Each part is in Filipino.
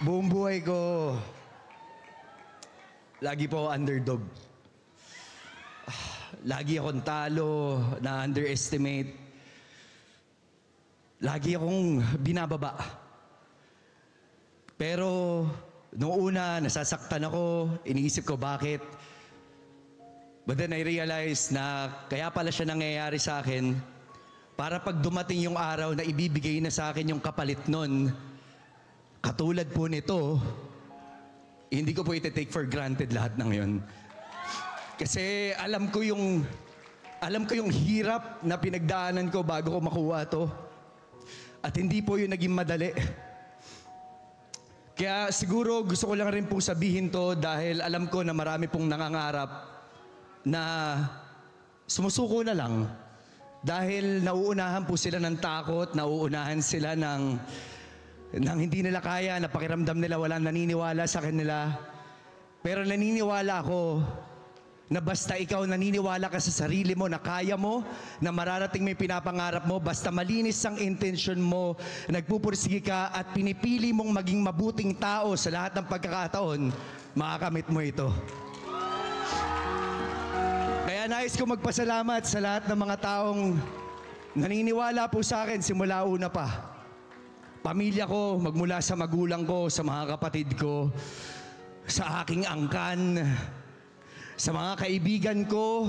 Buong buhay ko, lagi po underdog. Lagi akong talo, na-underestimate. Lagi akong binababa. Pero noong una, nasasaktan ako, iniisip ko bakit. But then I realized na kaya pala siya nangyayari sa akin para pag dumating yung araw na ibibigay na sa akin yung kapalit nun, katulad po nito, hindi ko po iti-take for granted lahat ng yun. Kasi alam ko yung hirap na pinagdaanan ko bago ko makuha to. At hindi po yun naging madali. Kaya siguro gusto ko lang rin po sabihin to dahil alam ko na marami pong nangangarap na sumusuko na lang. Dahil nauunahan po sila ng takot, nauunahan sila ng hindi nila kaya, na pakiramdam nila walang naniniwala sa kanila. Pero naniniwala ako na basta ikaw naniniwala ka sa sarili mo na kaya mo, na mararating may pinapangarap mo, basta malinis ang intention mo, nagpupursige ka at pinipili mong maging mabuting tao sa lahat ng pagkakataon, makakamit mo ito. Kaya nais ko magpasalamat sa lahat ng mga taong naniniwala po sa akin simula una pa. Pamilya ko, magmula sa magulang ko, sa mga kapatid ko, sa aking angkan, sa mga kaibigan ko,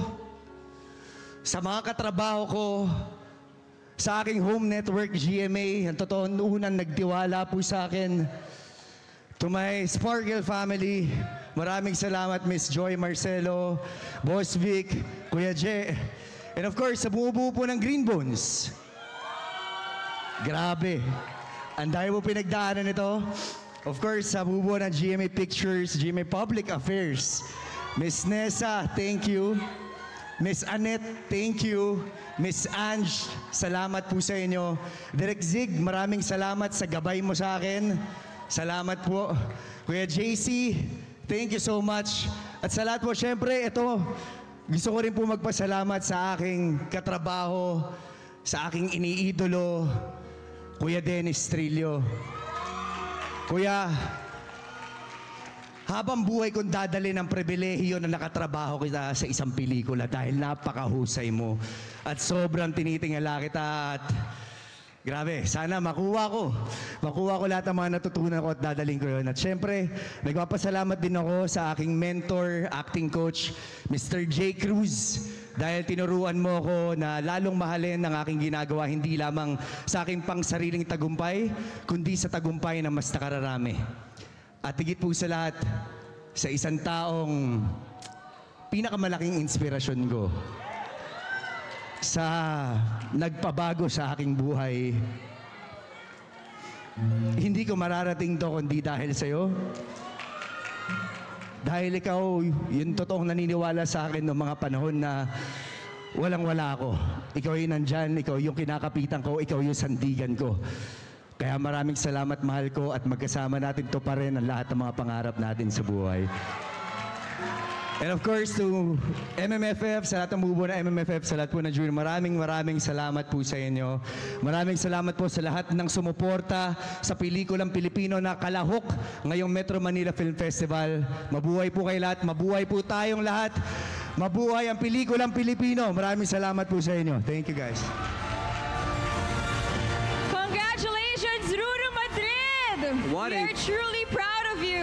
sa mga katrabaho ko, sa aking home network, GMA, ang totoong unang nagtiwala po sa akin. To my Sparkle family, maraming salamat Miss Joy Marcelo, Boss Vic, Kuya Je, and of course, sa bumubuo po ng Green Bones. Grabe. Ang dahil mo pinagdaanan ito. Of course, sa bumubuo ng GMA Pictures, GMA Public Affairs. Miss Nessa, thank you. Miss Annette, thank you. Miss Ange, salamat po sa inyo. Direk Zig, maraming salamat sa gabay mo sa akin. Salamat po. Kuya JC, thank you so much. At sa lahat po, syempre, ito, gusto ko rin po magpasalamat sa aking katrabaho, sa aking iniidolo, Kuya Dennis Trillo. Kuya, habang buhay kong dadali ng pribilehiyo na nakatrabaho kita sa isang pelikula dahil napakahusay mo at sobrang tinitingala kita at grabe, sana makuha ko lahat ng mga natutunan ko at dadaling ko yun. At syempre, nagpapasalamat din ako sa aking mentor, acting coach, Mr. J. Cruz. Dahil tinuruan mo ako na lalong mahalin ang aking ginagawa, hindi lamang sa aking pang sariling tagumpay, kundi sa tagumpay na mas nakararami. At higit po sa lahat, sa isang taong pinakamalaking inspirasyon ko sa nagpabago sa aking buhay. Hindi ko mararating to kundi dahil sa'yo. Dahil ikaw, yung totoong naniniwala sa akin noong mga panahon na walang-wala ako. Ikaw yung nandyan, ikaw yung kinakapitan ko, ikaw yung sandigan ko. Kaya maraming salamat, mahal ko, at magkasama natin to pa rin ang lahat ng mga pangarap natin sa buhay. And of course, to MMFF, sa lahat ng bumubuo na MMFF, sa lahat po na jury, maraming salamat po sa inyo. Maraming salamat po sa lahat ng sumuporta sa pelikulang Pilipino na kalahok ngayong Metro Manila Film Festival. Mabuhay po kayo lahat, mabuhay po tayong lahat, mabuhay ang pelikulang Pilipino. Maraming salamat po sa inyo. Thank you guys. Congratulations, Ruru Madrid! We are truly proud of you.